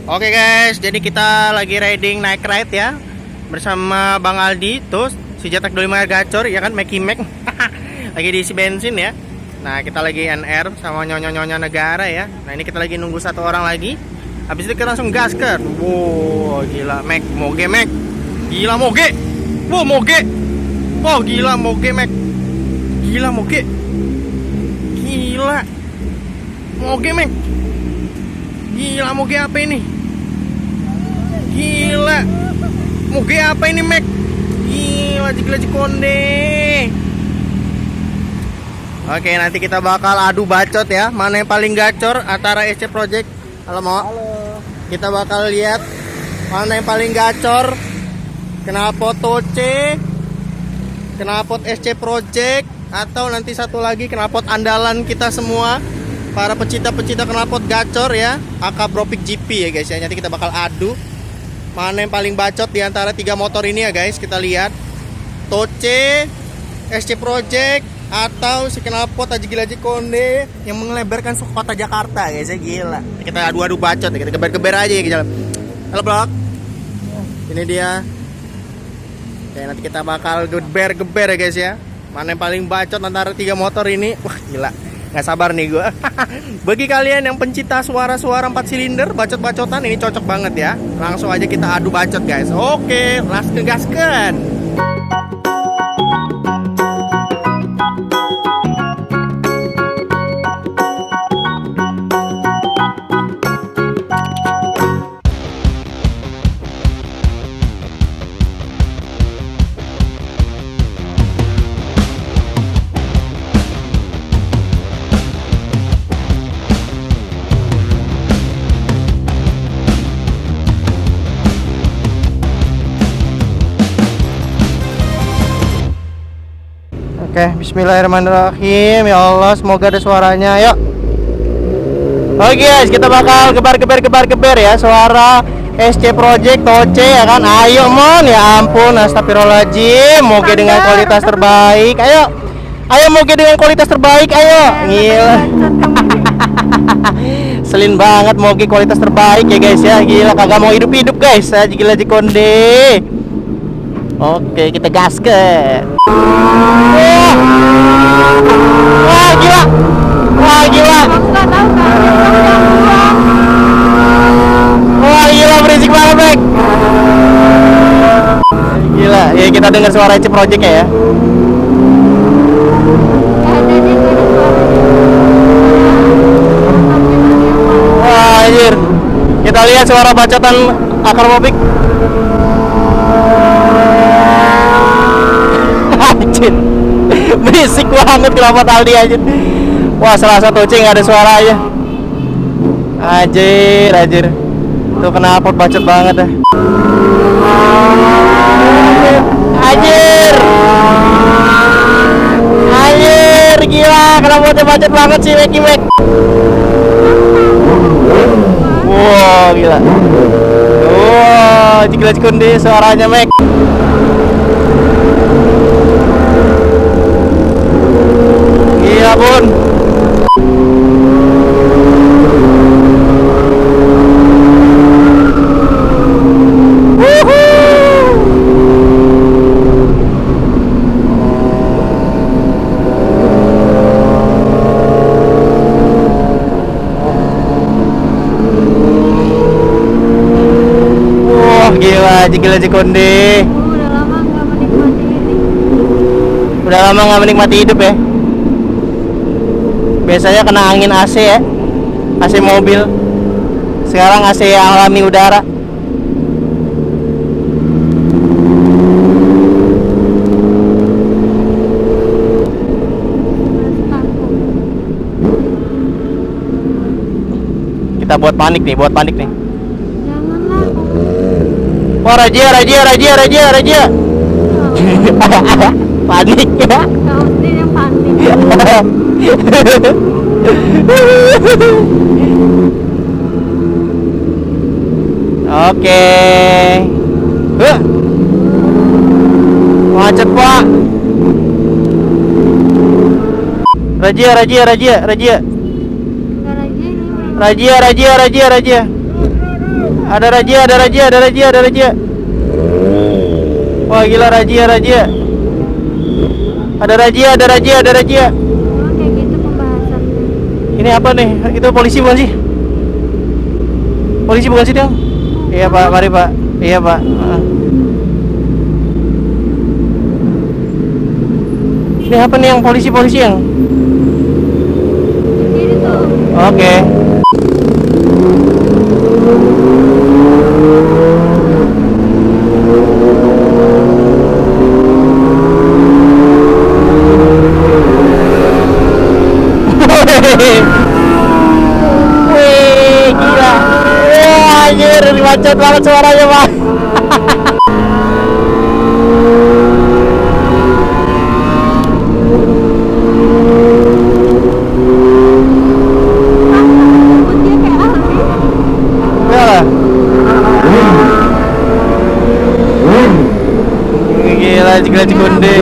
Oke guys, jadi kita lagi riding naik ride ya bersama Bang Aldi, terus si Jetek 25 Gacor ya kan, Meki Mek. Lagi diisi bensin ya. Nah, kita lagi NR sama nyonya-nyonya negara ya. Nah, ini kita lagi nunggu satu orang lagi. Habis itu kita langsung gaskan. Wow, gila Mek, moge Mek. Gila moge. Wow, moge. Wow, gila moge Mek. Gila moge. Gila. Moge Mek. Gila moge apa ini? Gila. Moge apa ini Mek? Gila gila konde. Oke, nanti kita bakal adu bacot ya. Mana yang paling gacor antara SC Project. Halo Mo. Halo. Kita bakal lihat mana yang paling gacor. Knalpot Toce, knalpot SC Project, atau nanti satu lagi knalpot andalan kita semua, para pecinta-pecinta knalpot gacor ya, AK Bropik GP ya guys ya. Nanti kita bakal adu mana yang paling bacot di antara tiga motor ini ya guys. Kita lihat Toce, SC Project, atau si knalpot Haji Gila Konde yang mengelebarkan kota Jakarta guys ya. Gila. Kita adu-adu bacot ya. Kita geber-geber aja ya guys. Halo Blok. Ini dia. Oke, nanti kita bakal geber-geber ya guys ya. Mana yang paling bacot antara tiga motor ini. Wah gila, nggak sabar nih gue. Bagi kalian yang pencinta suara-suara 4 silinder, bacot-bacotan, ini cocok banget ya. Langsung aja kita adu bacot guys. Oke, langsung gaskan. Oke, bismillahirrahmanirrahim. Ya Allah, semoga ada suaranya. Yuk. Oke guys, kita bakal gebar-geber ya suara SC Project Toce ya kan. Ayo mon, ya ampun, astagfirullahaladzim. Moga dengan kualitas terbaik. Ayo. Ayo moga dengan kualitas terbaik, ayo. Gila. Selin banget moga kualitas terbaik ya guys ya. Gila, kagak mau hidup-hidup guys. Haji Gila Konde. Oke, kita gaskan. Wah gila. Wah gila. Wah gila, berisik banget Bek. Gila, ya kita dengar suara SC Project ya. Wah anjir. Kita lihat suara bacotan akar mobil. Anjir, berisik banget knalpot Aldi aja. Wah, salah satu Toce nggak ada suaranya. Anjir. Tuh knalpot bacot banget dah. Anjir, gila, knalpotnya bacot banget sih Meki Mek. Wow, gila. Wow, Gila Konde suaranya Mek. Gila Bun. Wah gila, Gila Konde. Udah lama nggak menikmati hidup ya. Biasanya kena angin AC ya, AC mobil. Sekarang AC alami udara. Kita buat panik nih. Janganlah. Wah Raja. Panik ya. Kau sendiri yang panik. Oke. Macet Pak. Raja. Ada razia, ada razia, ada razia, ada razia. Wah gila, razia, razia. Ada razia, ada razia, ada razia. Oh, kayak gitu pembahasannya. Ini apa nih? Itu polisi bukan sih? Polisi bukan sih dong? Iya pak, mari pak. Iya pak. Ini apa nih yang polisi-polisi yang? Jadi tuh. Oke. Wih, gila. Wah, anjir, macet banget suaranya, Pak. Dia kayak ahli. Ya lah. Gila, gila cikonde.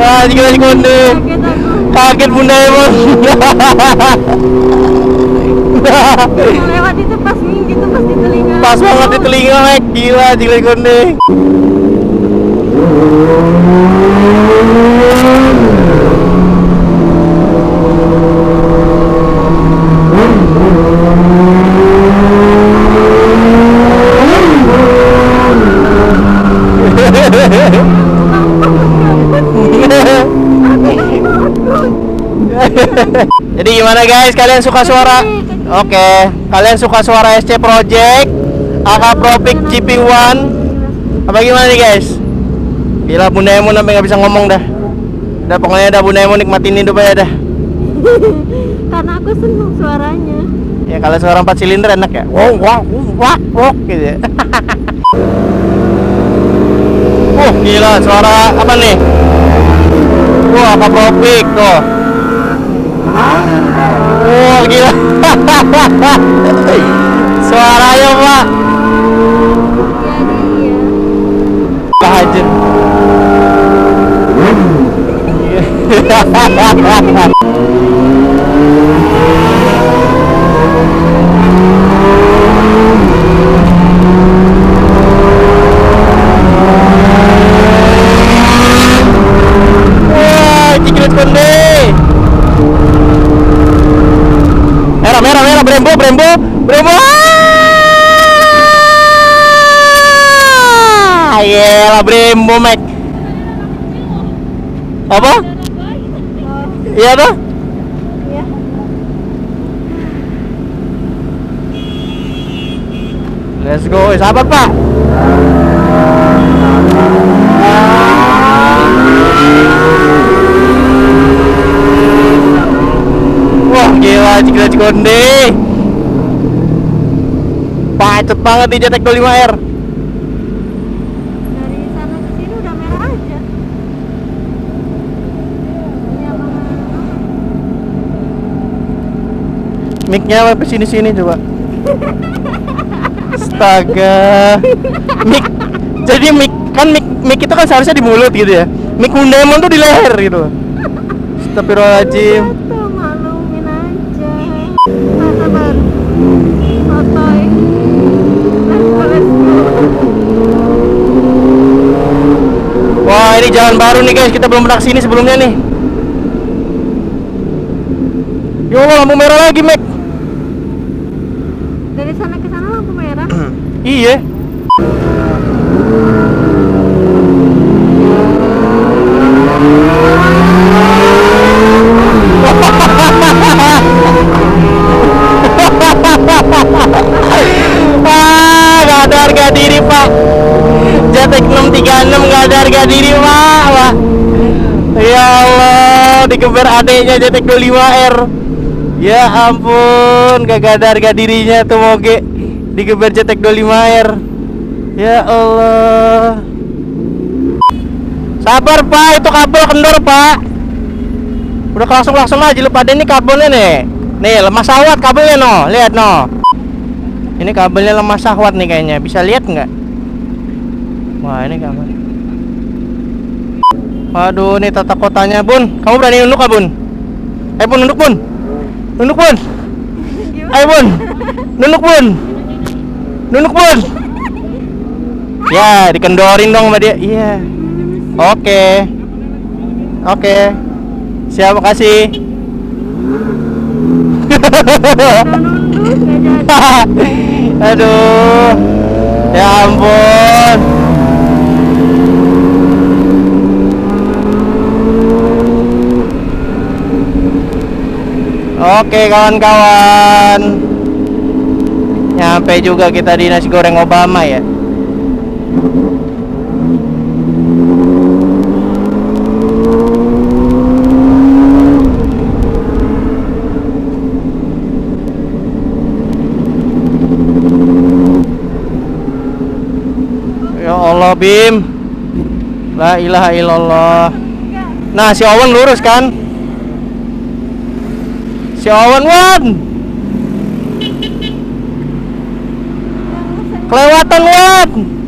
Ah, gila cikonde. Kaget aku. Kaget Bunda Emon. Lewat itu pas gitu pas di telinga. Pas banget di telinga, Mek. Gila, gila cikonde. Jadi gimana guys, kalian suka suara? Oke, kalian suka suara SC Project, AK Propic GP1? Apa gimana nih guys? Gila, Bunda Emon sampai nggak bisa ngomong dah. Udah pokoknya dah Bunda Emon nikmatin hidup aja dah. Karena aku seneng suaranya. Ya kalau suara 4 silinder enak ya. Wow, wow, wow, wow gitu ya. Gila, suara apa nih? AK Propic tuh. Gila. Suaranya pak. Jadi ya. Hajar. Wah, ciklet konde. Merah, merah, merah, Brembo, Brembo, Brembo. Yelah, Brembo, Mac. Apa? Iya tuh? Iya. Let's go, sabar pak. Wah gila, gila cikonde. Pacet banget di Jetek 25R. Dari sana ke sini udah merah aja. Ini abang. Mic-nya sampai sini-sini coba. Astaga. Mic. Jadi mic itu kan seharusnya di mulut gitu ya. Mic Bunda Emon tuh di leher gitu. Astagfirullahaladzim. Tuh maklumin aja. Sabar. Sotoy. Let's go. Wah ini jalan baru nih guys, kita belum pernah kesini sebelumnya nih. Yo lampu merah lagi Mac. Dari sana ke sana lampu merah. Iya. Gak ada harga diri pak. Jetek 636 gak ada harga diri pak. Wah. Ya Allah, digeber adeknya Jetek 25R. Ya ampun, gak ada harga dirinya tuh moge. Digeber Jetek 25R. Ya Allah. Sabar pak, itu kabel kendor pak. Udah langsung aja lu pada ini kabelnya nih. Nih lemah sahwat kabelnya no, lihat no. Ini kabelnya lemah sahwat nih kayaknya. Bisa lihat nggak? Wah ini kabel. Waduh, ini tata kotanya bun. Kamu berani nunduk nggak bun? Bun nunduk bun. Nunduk Bun. Ayo Bun. Nunduk Bun. Nunduk Bun. Ya, dikendorin dong sama dia. Iya. Oke. Oke. Siap, makasih. Aduh. Ya ampun. Oke kawan-kawan. Nyampe juga kita di nasi goreng Obama ya. Ya Allah Bim. La ilaha illallah. Nah si Owen lurus kan? Si Owen Wan. Kelewatan Wan.